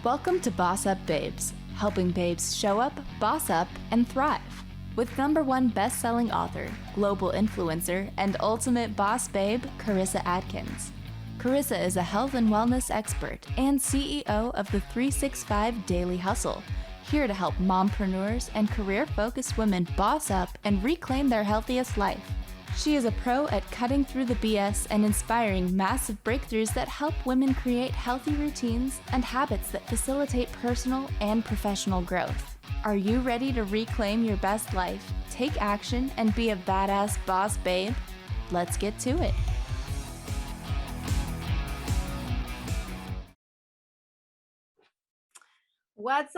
Welcome to Boss Up Babes, helping babes show up, boss up, and thrive. With #1 best-selling author, global influencer, and ultimate boss babe, Carissa Adkins. Carissa is a health and wellness expert and CEO of the 365 Daily Hustle, here to help mompreneurs and career-focused women boss up and reclaim their healthiest life. She is a pro at cutting through the BS and inspiring massive breakthroughs that help women create healthy routines and habits that facilitate personal and professional growth. Are you ready to reclaim your best life, take action, and be a badass boss babe? Let's get to it. What's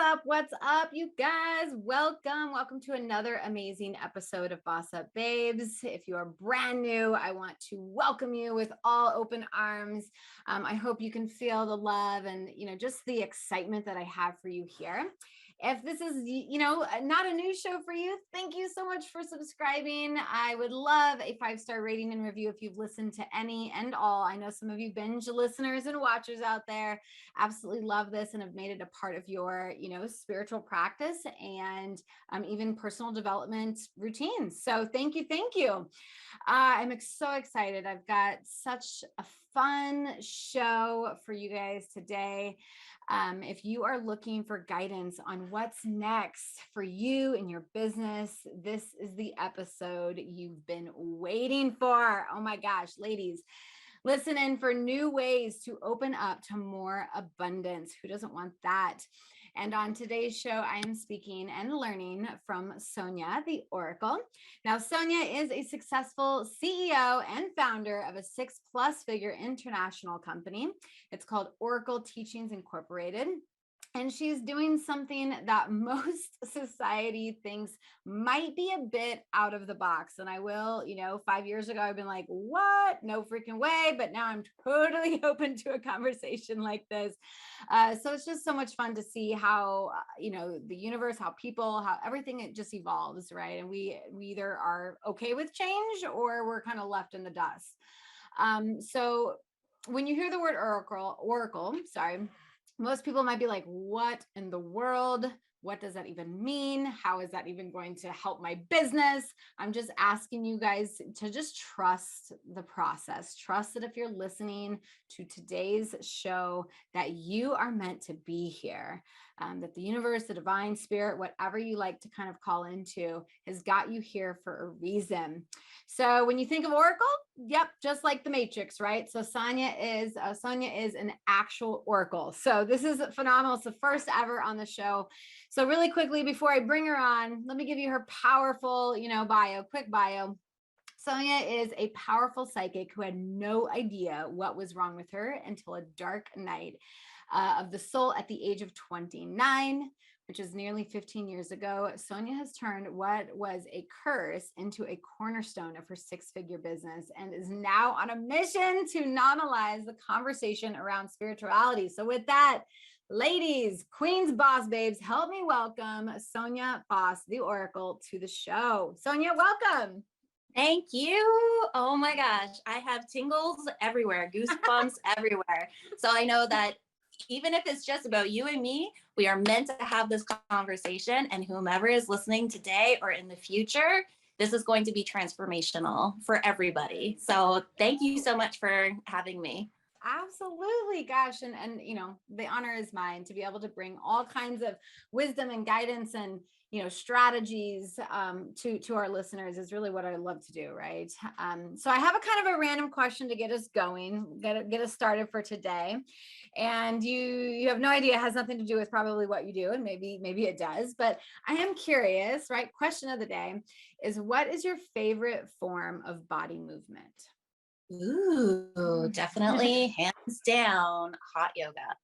up, you guys? Welcome to another amazing episode of Boss Up Babes. If you are brand new, I want to welcome you with all open arms. I hope you can feel the love and, just the excitement that I have for you here. If this is, not a new show for you, thank you so much for subscribing. I would love a 5-star rating and review if you've listened to any and all. I know some of you binge listeners and watchers out there absolutely love this and have made it a part of your, spiritual practice and even personal development routines. So thank you. I'm so excited. I've got such a fun show for you guys today. If you are looking for guidance on what's next for you and your business, this is the episode you've been waiting for. Oh my gosh, ladies, listen in for new ways to open up to more abundance. Who doesn't want that? And on today's show, I am speaking and learning from Sonja The Oracle. Now, Sonja is a successful CEO and founder of a 6+ figure international company. It's called Oracle Teachings Incorporated. And she's doing something that most society thinks might be a bit out of the box. And I will, 5 years ago, I've been like, what? No freaking way. But now I'm totally open to a conversation like this. So it's just so much fun to see how, the universe, how people, how everything, it just evolves, right? And we either are okay with change or we're kind of left in the dust. So when you hear the word oracle, most people might be like, what in the world? What does that even mean? How is that even going to help my business? I'm just asking you guys to just trust the process. Trust that if you're listening to today's show, that you are meant to be here, that the universe, the divine spirit, whatever you like to kind of call into, has got you here for a reason. So when you think of Oracle, yep, just like the Matrix, right? So Sonja is an actual Oracle. So this is phenomenal. It's the first ever on the show. So really quickly, before I bring her on, let me give you her powerful, quick bio. Sonja is a powerful psychic who had no idea what was wrong with her until a dark night of the soul at the age of 29, which is nearly 15 years ago. Sonja has turned what was a curse into a cornerstone of her 6-figure business and is now on a mission to normalize the conversation around spirituality. So with that, ladies, queens, boss babes, help me welcome Sonja The Oracle to the show. Sonja, welcome. Thank you. Oh my gosh. I have tingles everywhere, goosebumps everywhere. So I know that even if it's just about you and me, we are meant to have this conversation, and whomever is listening today or in the future, this is going to be transformational for everybody. So thank you so much for having me. Absolutely. Gosh. And the honor is mine to be able to bring all kinds of wisdom and guidance and, strategies to our listeners is really what I love to do. Right. So I have a kind of a random question to get us going, get us started for today. And you have no idea, it has nothing to do with probably what you do. And maybe it does, but I am curious, right? Question of the day is, what is your favorite form of body movement? Ooh, definitely hands down, hot yoga.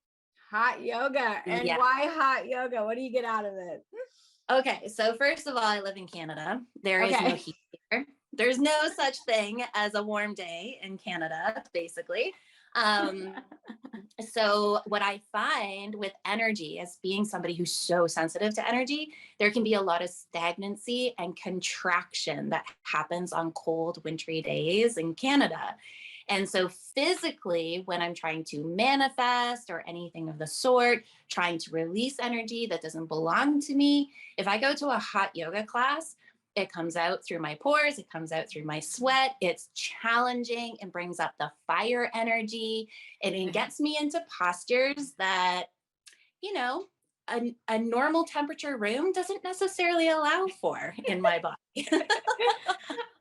Hot yoga. And why hot yoga? What do you get out of it? Okay. So first of all, I live in Canada. There is no heat here. There's no such thing as a warm day in Canada, basically. So what I find with energy, as being somebody who's so sensitive to energy, there can be a lot of stagnancy and contraction that happens on cold, wintry days in Canada. And so physically, when I'm trying to manifest or anything of the sort, trying to release energy that doesn't belong to me, if I go to a hot yoga class, it comes out through my pores, it comes out through my sweat. It's challenging and brings up the fire energy. And it gets me into postures that, you know, a normal temperature room doesn't necessarily allow for in my body.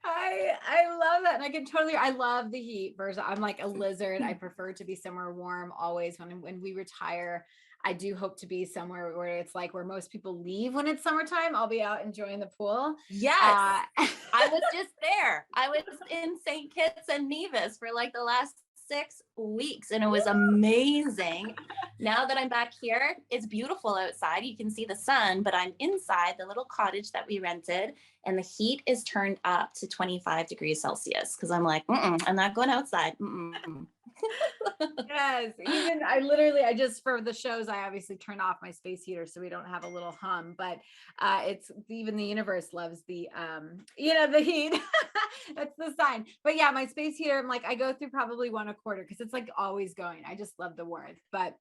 I love that. And I can totally, I love the heat version. I'm like a lizard. I prefer to be somewhere warm always. When we retire, I do hope to be somewhere where it's like where most people leave when it's summertime. I'll be out enjoying the pool. Yes. I was just there. I was in St. Kitts and Nevis for like the last 6 weeks and it was amazing. Now that I'm back here, it's beautiful outside. You can see the sun, but I'm inside the little cottage that we rented and the heat is turned up to 25 degrees Celsius because I'm like, I'm not going outside. Yes, even I just for the shows I obviously turn off my space heater so we don't have a little hum, but it's even the universe loves the the heat. That's the sign. But yeah, my space heater, I'm like I go through probably 1 a quarter because it's like always going. I just love the warmth. But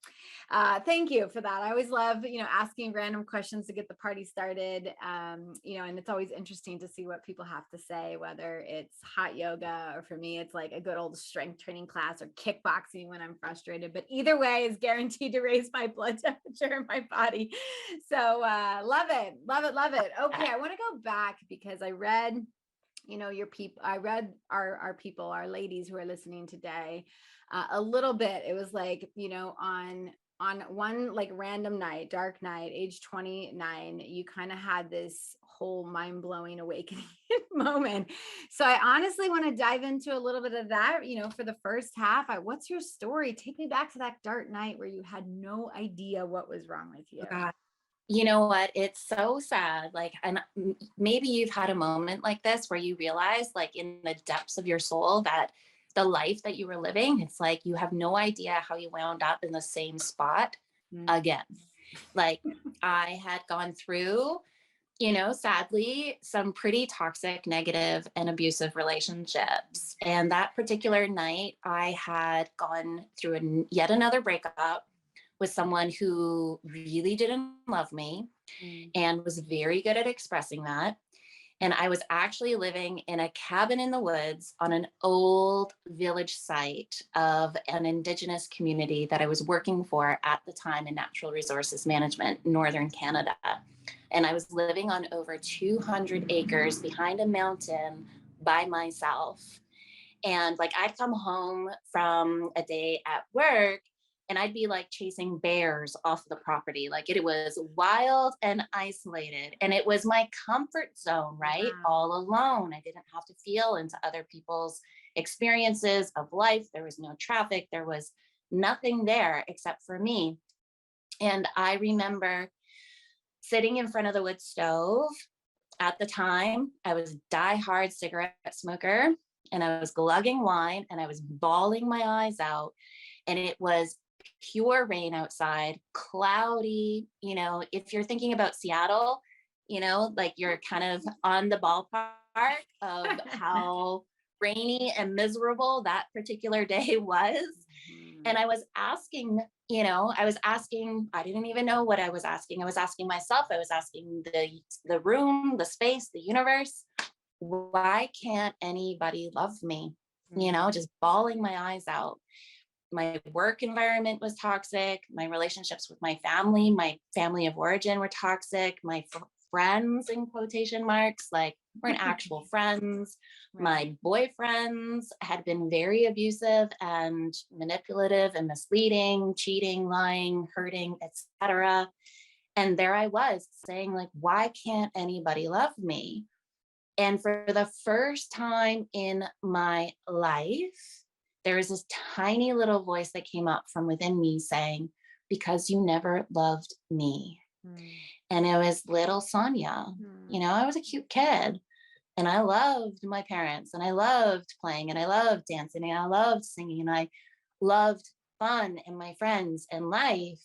thank you for that. I always love asking random questions to get the party started. And it's always interesting to see what people have to say, whether it's hot yoga or for me it's like a good old strength training class or kickboxing when I'm frustrated, but either way is guaranteed to raise my blood temperature in my body. So love it. Okay, I want to go back because I read your people. I read our people, our ladies who are listening today a little bit. It was like on one like random night, dark night, age 29, you kind of had this whole mind-blowing awakening moment. So I honestly want to dive into a little bit of that, for the first half. What's your story? Take me back to that dark night where you had no idea what was wrong with you. You know what? It's so sad. Like, and maybe you've had a moment like this where you realize like in the depths of your soul that the life that you were living, it's like you have no idea how you wound up in the same spot again. Like I had gone through, sadly, some pretty toxic, negative, and abusive relationships. And that particular night, I had gone through yet another breakup with someone who really didn't love me and was very good at expressing that. And I was actually living in a cabin in the woods on an old village site of an Indigenous community that I was working for at the time in natural resources management, Northern Canada. And I was living on over 200 acres behind a mountain by myself. And like I'd come home from a day at work and I'd be like chasing bears off the property. Like it was wild and isolated. And it was my comfort zone, right? Wow. All alone. I didn't have to feel into other people's experiences of life. There was no traffic. There was nothing there except for me. And I remember sitting in front of the wood stove. At the time, I was a diehard cigarette smoker and I was glugging wine and I was bawling my eyes out. And it was pure rain outside, cloudy. If you're thinking about Seattle, like you're kind of on the ballpark of how rainy and miserable that particular day was. And I was asking, I didn't even know what I was asking. I was asking myself, I was asking the room, the space, the universe, why can't anybody love me? Just bawling my eyes out. My work environment was toxic. My relationships with my family of origin were toxic. My friends, in quotation marks, like weren't actual friends. Right. My boyfriends had been very abusive and manipulative and misleading, cheating, lying, hurting, etc. And there I was saying like, why can't anybody love me? And for the first time in my life, there was this tiny little voice that came up from within me saying, because you never loved me. And it was little Sonja. I was a cute kid and I loved my parents and I loved playing and I loved dancing and I loved singing and I loved fun and my friends and life.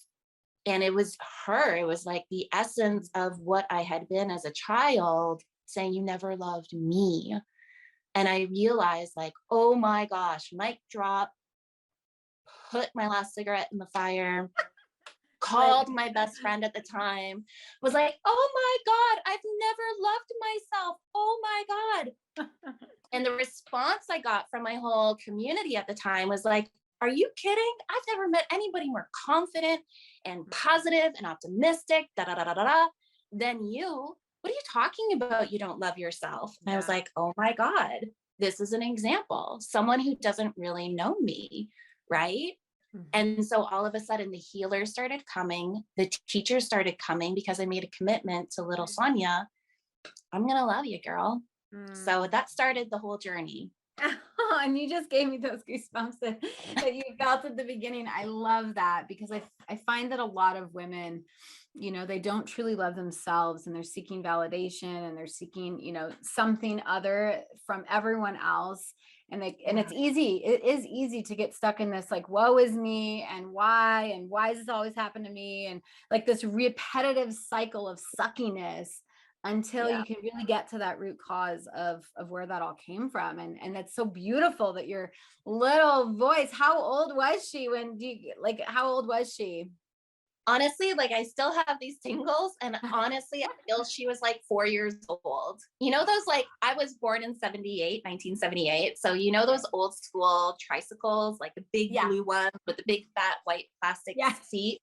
And it was her. It was like the essence of what I had been as a child saying, you never loved me. And I realized like, oh my gosh, mic drop, put my last cigarette in the fire, Like, called my best friend at the time, was like, oh my God, I've never loved myself. Oh my God. And the response I got from my whole community at the time was like, are you kidding? I've never met anybody more confident and positive and optimistic, da da da da da da, than you. What are you talking about? You don't love yourself. And I was like, oh my God, this is an example. Someone who doesn't really know me, right? And so all of a sudden the healers started coming, the teachers started coming because I made a commitment to little Sonja. I'm going to love you, girl. So that started the whole journey. Oh, and you just gave me those goosebumps that you felt at the beginning. I love that because I find that a lot of women, they don't truly love themselves and they're seeking validation and they're seeking, something other from everyone else. And it's easy. It is easy to get stuck in this, like, woe is me and why does this always happen to me? And like this repetitive cycle of suckiness until you can really get to that root cause of where that all came from. And that's so beautiful that your little voice, how old was she how old was she? Honestly, like I still have these tingles, and honestly, I feel she was like 4 years old. Those, like, I was born in 1978. So those old school tricycles, like the big blue ones with the big fat white plastic seat.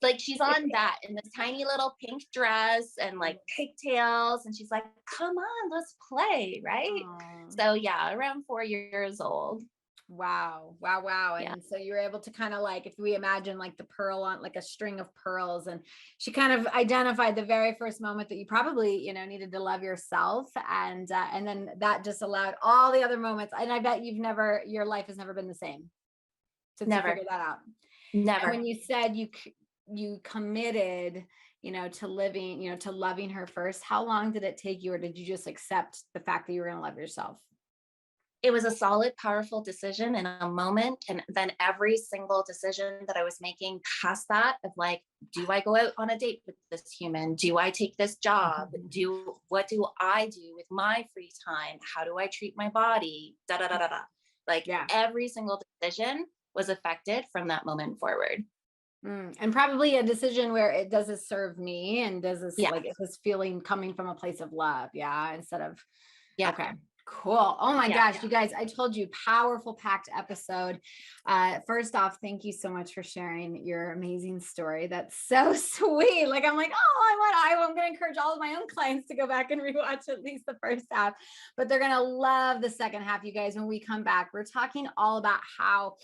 Like she's on that in this tiny little pink dress and like pigtails. And she's like, come on, let's play. Right. Aww. So yeah, around 4 years old. Wow. And so you were able to kind of like, if we imagine like the pearl on like a string of pearls, and she kind of identified the very first moment that you probably, needed to love yourself. And then that just allowed all the other moments. And I bet your life has never been the same since you figured that out. Never. And when you said you committed, to living, to loving her first, how long did it take you, or did you just accept the fact that you were going to love yourself? It was a solid, powerful decision in a moment. And then every single decision that I was making past that of like, do I go out on a date with this human? Do I take this job? What do I do with my free time? How do I treat my body? Da, da, da, da, da. Like every single decision was affected from that moment forward. And probably a decision where does this serve me? And does this like, is this feeling coming from a place of love? Instead of, okay. Cool. Oh my gosh, you guys, I told you, powerful, packed episode. First off, thank you so much for sharing your amazing story. That's so sweet. Like, I'm like, I'm going to encourage all of my own clients to go back and rewatch at least the first half, but they're going to love the second half. You guys, when we come back, we're talking all about how,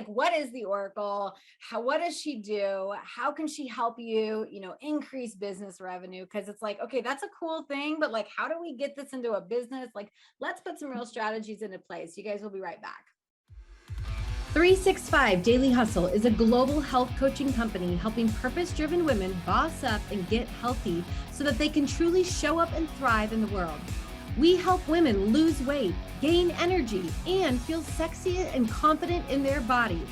what is the Oracle? What does she do? How can she help you, increase business revenue? Cause it's like, okay, that's a cool thing, but like, how do we get this into a business? Like, let's put some real strategies into place. You guys will be right back. 365 Daily Hustle is a global health coaching company helping purpose-driven women boss up and get healthy so that they can truly show up and thrive in the world. We help women lose weight, gain energy, and feel sexy and confident in their bodies.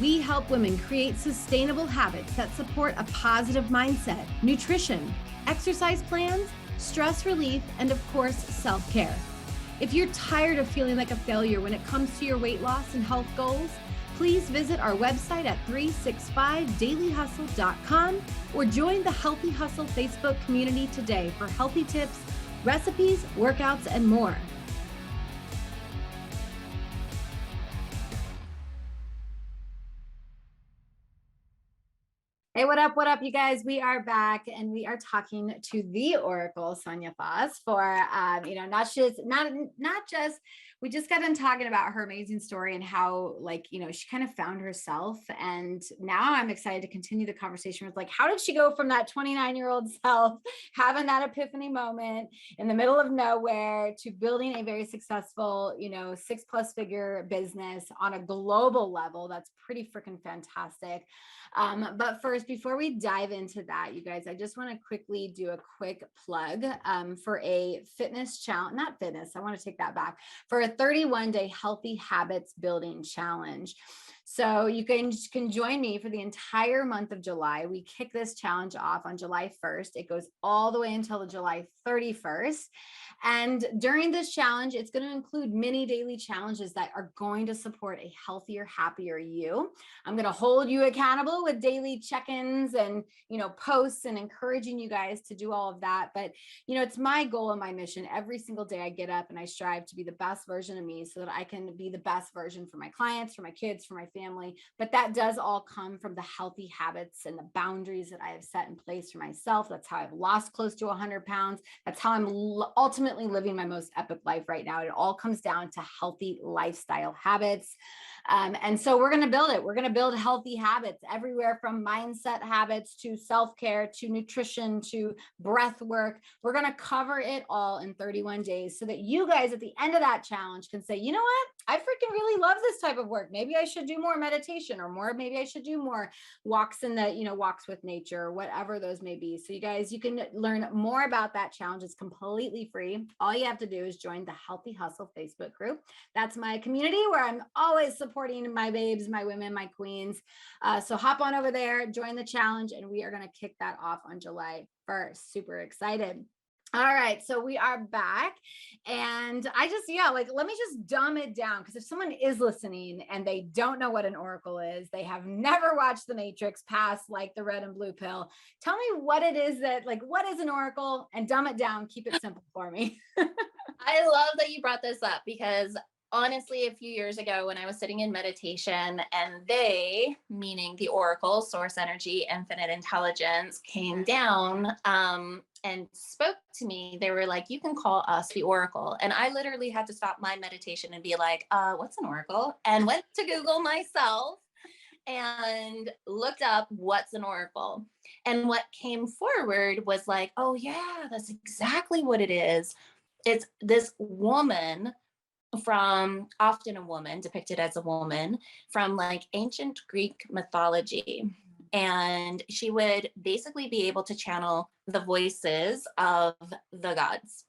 We help women create sustainable habits that support a positive mindset, nutrition, exercise plans, stress relief, and of course, self-care. If you're tired of feeling like a failure when it comes to your weight loss and health goals, please visit our website at 365dailyhustle.com or join the Healthy Hustle Facebook community today for healthy tips, recipes, workouts, and more. Hey, what up, you guys? We are back and we are talking to the Oracle, Sonja Foss, for, not just, we just got done talking about her amazing story and how, she kind of found herself. And now I'm excited to continue the conversation with, how did she go from that 29-year-old self, having that epiphany moment in the middle of nowhere, to building a very successful, 6+ figure business on a global level? That's pretty freaking fantastic. But first, before we dive into that, you guys, I just want to quickly do a quick plug for a fitness challenge, not fitness, I want to take that back, for a 31-day healthy habits building challenge. So you can join me for the entire month of July. We kick this challenge off on July 1st. It goes all the way until the July 31st. And during this challenge, it's going to include mini daily challenges that are going to support a healthier, happier you. I'm going to hold you accountable with daily check-ins and, posts, and encouraging you guys to do all of that. But, it's my goal and my mission. Every single day I get up and I strive to be the best version of me so that I can be the best version for my clients, for my kids, for my family. But that does all come from the healthy habits and the boundaries that I have set in place for myself. That's how I've lost close to 100 pounds. That's how I'm ultimately living my most epic life right now. It all comes down to healthy lifestyle habits. And so we're going to build it. We're going to build healthy habits everywhere, from mindset habits to self-care, to nutrition, to breath work. We're going to cover it all in 31 days so that you guys at the end of that challenge can say, you know what? I freaking really love this type of work. Maybe I should do more meditation, or maybe I should do more walks in the, walks with nature, or whatever those may be. So you guys, you can learn more about that challenge. It's completely free. All you have to do is join the Healthy Hustle Facebook group. That's my community where I'm always supporting my babes, my women, my queens. So hop on over there, join the challenge, and we are going to kick that off on July 1st. Super excited. All right, so we are back, and let me just dumb it down, because if someone is listening and they don't know what an oracle is, they have never watched The Matrix past like the red and blue pill. Tell me what it is what is an oracle, and dumb it down, keep it simple for me. I love that you brought this up, because honestly, a few years ago when I was sitting in meditation and they, meaning the oracle, source energy, infinite intelligence, came down and spoke to me, they were like, you can call us the oracle. And I literally had to stop my meditation and be like, what's an oracle? And went to Google myself and looked up what's an oracle. And what came forward was like, oh yeah, that's exactly what it is. It's this woman, often a woman depicted as a woman, from like ancient Greek mythology. And she would basically be able to channel the voices of the gods.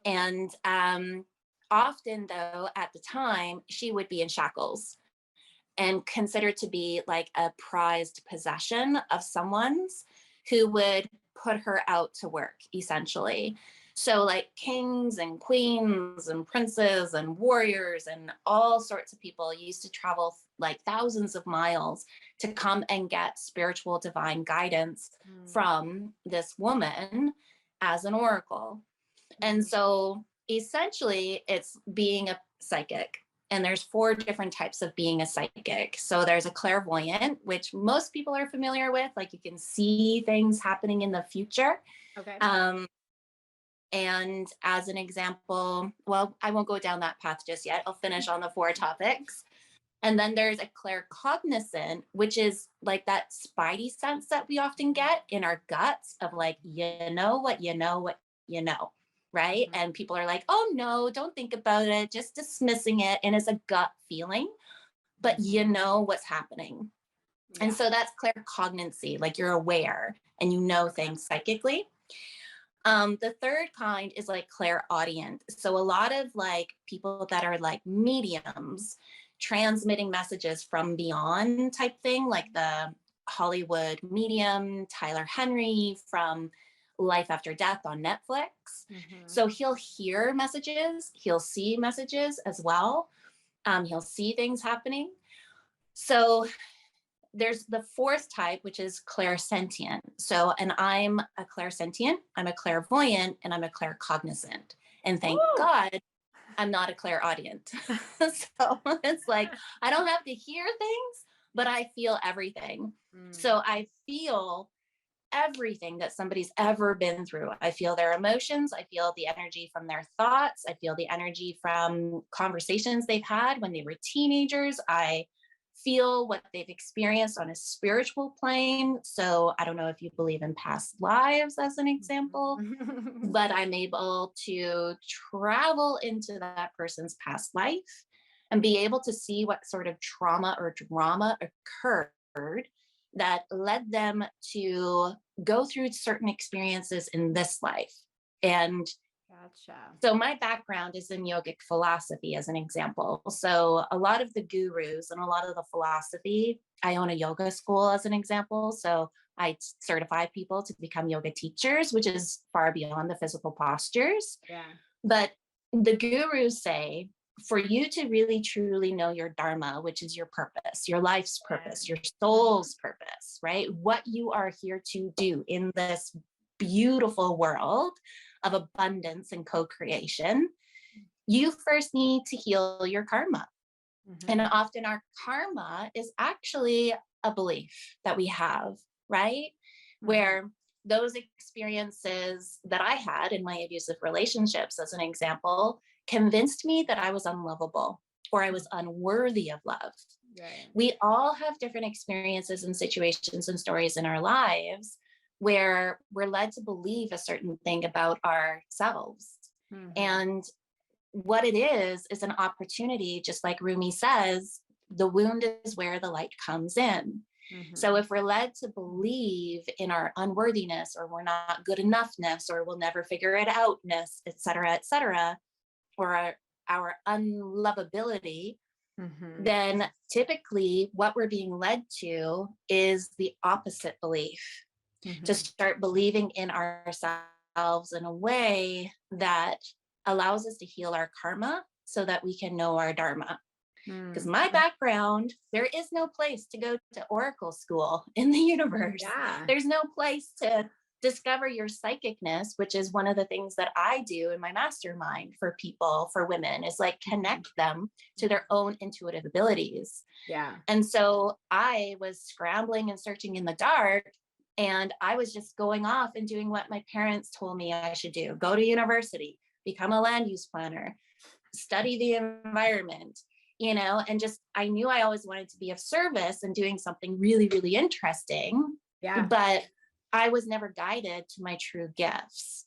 And often, though, at the time, she would be in shackles and considered to be like a prized possession of someone's, who would put her out to work, essentially. So like kings and queens and princes and warriors and all sorts of people used to travel like thousands of miles to come and get spiritual divine guidance from this woman as an oracle. And so essentially it's being a psychic. And there's 4 different types of being a psychic. So there's a clairvoyant, which most people are familiar with, like you can see things happening in the future. Okay. And as an example, well, I won't go down that path just yet. I'll finish on the 4 topics. And then there's a claircognizant, which is like that spidey sense that we often get in our guts of like, you know what you know what you know, right? And people are like, oh no, don't think about it, just dismissing it. And it's a gut feeling, but you know what's happening. And so that's claircognizancy, like you're aware and you know things psychically. The 3rd kind is like clairaudient. So a lot of like people that are like mediums, transmitting messages from beyond type thing, like the Hollywood medium, Tyler Henry from Life After Death on Netflix. So he'll hear messages, he'll see messages as well. He'll see things happening. So there's the 4th type, which is clairsentient. So, and I'm a clairsentient, I'm a clairvoyant, and I'm a claircognizant. And thank God I'm not a clairaudient. So it's like, I don't have to hear things, but I feel everything. So I feel everything that somebody's ever been through. I feel their emotions. I feel the energy from their thoughts. I feel the energy from conversations they've had when they were teenagers. I feel what they've experienced on a spiritual plane. So I don't know if you believe in past lives as an example, but I'm able to travel into that person's past life and be able to see what sort of trauma or drama occurred that led them to go through certain experiences in this life. And Gotcha. So my background is in yogic philosophy, as an example. So a lot of the gurus and a lot of the philosophy, I own a yoga school as an example. So I certify people to become yoga teachers, which is far beyond the physical postures. Yeah. But the gurus say, for you to really truly know your dharma, which is your purpose, your life's purpose, your soul's purpose, right? What you are here to do in this beautiful world of abundance and co-creation, you first need to heal your karma. And often our karma is actually a belief that we have, right? Where those experiences that I had in my abusive relationships, as an example, convinced me that I was unlovable or I was unworthy of love. Right. We all have different experiences and situations and stories in our lives where we're led to believe a certain thing about ourselves. And what it is an opportunity, just like Rumi says, the wound is where the light comes in. So if we're led to believe in our unworthiness, or we're not good enoughness, or we'll never figure it outness, et cetera, or our unlovability, then typically what we're being led to is the opposite belief, to start believing in ourselves in a way that allows us to heal our karma so that we can know our dharma. Because my background, there is no place to go to oracle school in the universe. There's no place to discover your psychicness, which is one of the things that I do in my mastermind for people, for women, is like connect them to their own intuitive abilities. And so I was scrambling and searching in the dark, and I was just going off and doing what my parents told me I should do: go to university, become a land use planner, study the environment, and just, I knew I always wanted to be of service and doing something really, really interesting. But I was never guided to my true gifts.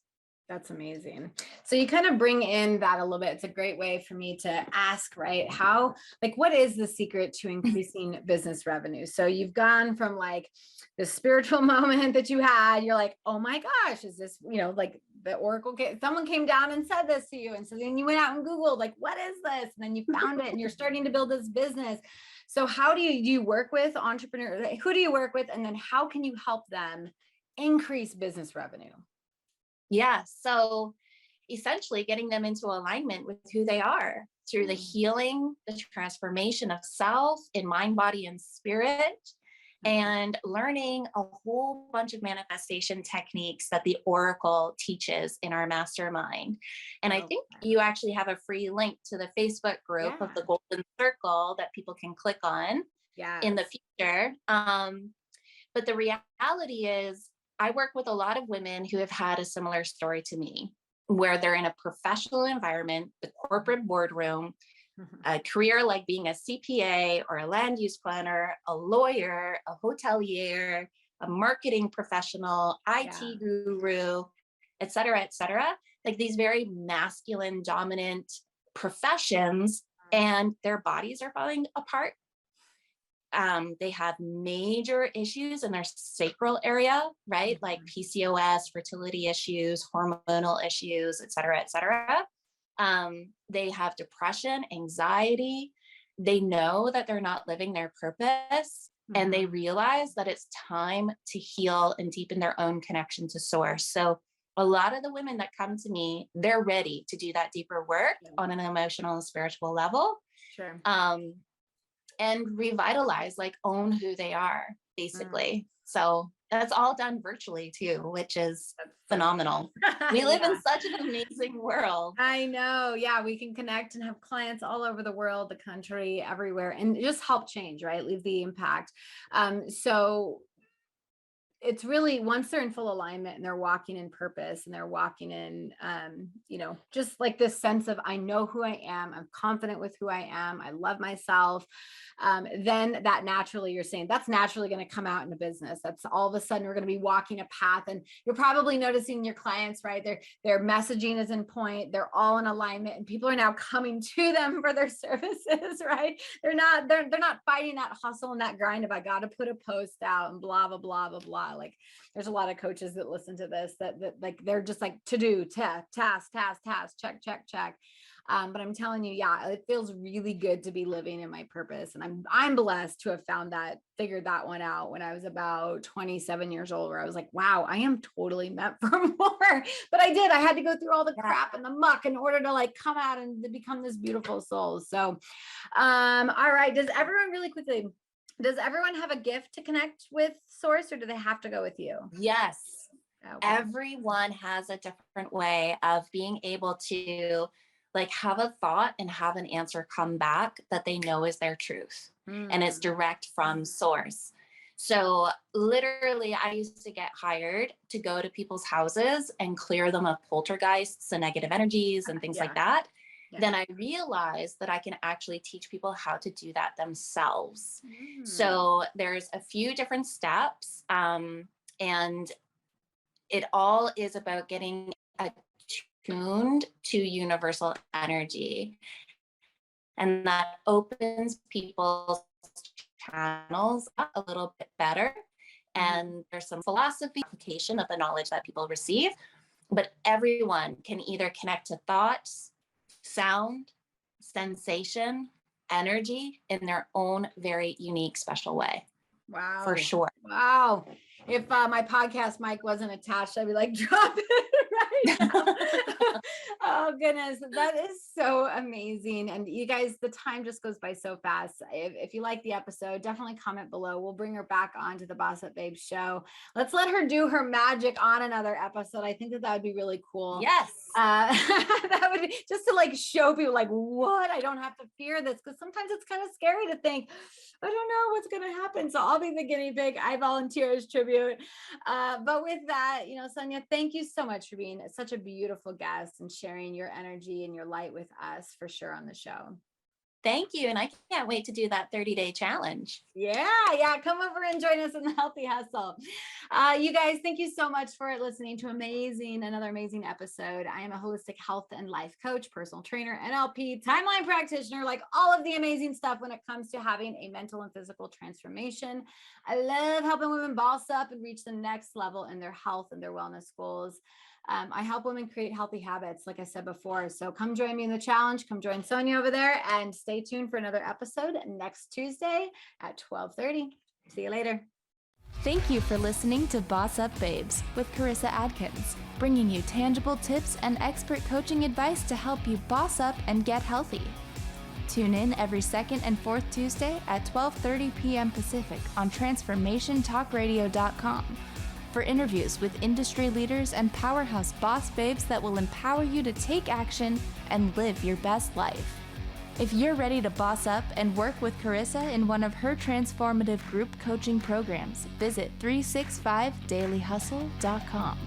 That's amazing. So you kind of bring in that a little bit. It's a great way for me to ask, right? How, like, what is the secret to increasing business revenue? So you've gone from like the spiritual moment that you had, you're like, oh my gosh, is this, like the oracle, someone came down and said this to you. And so then you went out and Googled, like, what is this? And then you found it and you're starting to build this business. So how do you work with entrepreneurs? Who do you work with? And then how can you help them increase business revenue? Yeah. So essentially getting them into alignment with who they are through the healing, the transformation of self in mind, body, and spirit, and learning a whole bunch of manifestation techniques that the Oracle teaches in our mastermind. And I think you actually have a free link to the Facebook group of the Golden Circle that people can click on in the future. But the reality is, I work with a lot of women who have had a similar story to me, where they're in a professional environment, the corporate boardroom, a career like being a CPA or a land use planner, a lawyer, a hotelier, a marketing professional, IT guru, et cetera, like these very masculine dominant professions, and their bodies are falling apart. They have major issues in their sacral area, right? Like PCOS, fertility issues, hormonal issues, et cetera, et cetera. They have depression, anxiety. They know that they're not living their purpose, and they realize that it's time to heal and deepen their own connection to source. So a lot of the women that come to me, they're ready to do that deeper work on an emotional and spiritual level. And revitalize, like own who they are, basically. So that's all done virtually too, which is phenomenal. We live in such an amazing world. I know. Yeah, we can connect and have clients all over the world, the country, everywhere, and just help change, right? Leave the impact. So it's really, once they're in full alignment and they're walking in purpose and they're walking in, just like this sense of, I know who I am, I'm confident with who I am, I love myself. Then that naturally, you're saying that's naturally going to come out in a business. That's all of a sudden we're going to be walking a path, and you're probably noticing your clients, right? Their messaging is in point. They're all in alignment, and people are now coming to them for their services, right? They're not fighting that hustle and that grind of, I got to put a post out and blah, blah, blah, blah, blah. Like there's a lot of coaches that listen to this that like, they're just like to do, task, check. But I'm telling you, yeah, it feels really good to be living in my purpose. And I'm blessed to have figured that one out when I was about 27 years old, where I was like, wow, I am totally meant for more. But I had to go through all the crap and the muck in order to like come out and to become this beautiful soul. So, all right. Does everyone have a gift to connect with Source, or do they have to go with you? Yes. Okay. Everyone has a different way of being able to like have a thought and have an answer come back that they know is their truth. And it's direct from Source. So literally, I used to get hired to go to people's houses and clear them of poltergeists and negative energies and things like that. Yeah. Then I realized that I can actually teach people how to do that themselves. So there's a few different steps, and it all is about getting attuned to universal energy. And that opens people's channels a little bit better. And there's some philosophy application of the knowledge that people receive, but everyone can either connect to thoughts, sound, sensation, energy in their own very unique, special way. Wow. For sure. Wow. If my podcast mic wasn't attached, I'd be like, drop it right now. Oh, goodness. That is so amazing. And you guys, the time just goes by so fast. If you like the episode, definitely comment below. We'll bring her back onto the BossUp Babes show. Let's let her do her magic on another episode. I think that would be really cool. Yes. That would be just to like show people like, what? I don't have to fear this, because sometimes it's kind of scary to think, I don't know what's going to happen. So I'll be the guinea pig. I volunteer as tribute. But with that, Sonja, thank you so much for being such a beautiful guest and sharing your energy and your light with us for sure on the show. Thank you. And I can't wait to do that 30-day challenge. Yeah. Come over and join us in the Healthy Hustle. You guys, thank you so much for listening to another amazing episode. I am a holistic health and life coach, personal trainer, NLP, timeline practitioner, like all of the amazing stuff when it comes to having a mental and physical transformation. I love helping women boss up and reach the next level in their health and their wellness goals. I help women create healthy habits, like I said before. So come join me in the challenge. Come join Sonja over there, and stay tuned for another episode next Tuesday at 12:30. See you later. Thank you for listening to Boss Up Babes with Carissa Adkins, bringing you tangible tips and expert coaching advice to help you boss up and get healthy. Tune in every second and fourth Tuesday at 12:30 p.m. Pacific on TransformationTalkRadio.com. for interviews with industry leaders and powerhouse boss babes that will empower you to take action and live your best life. If you're ready to boss up and work with Carissa in one of her transformative group coaching programs, visit 365dailyhustle.com.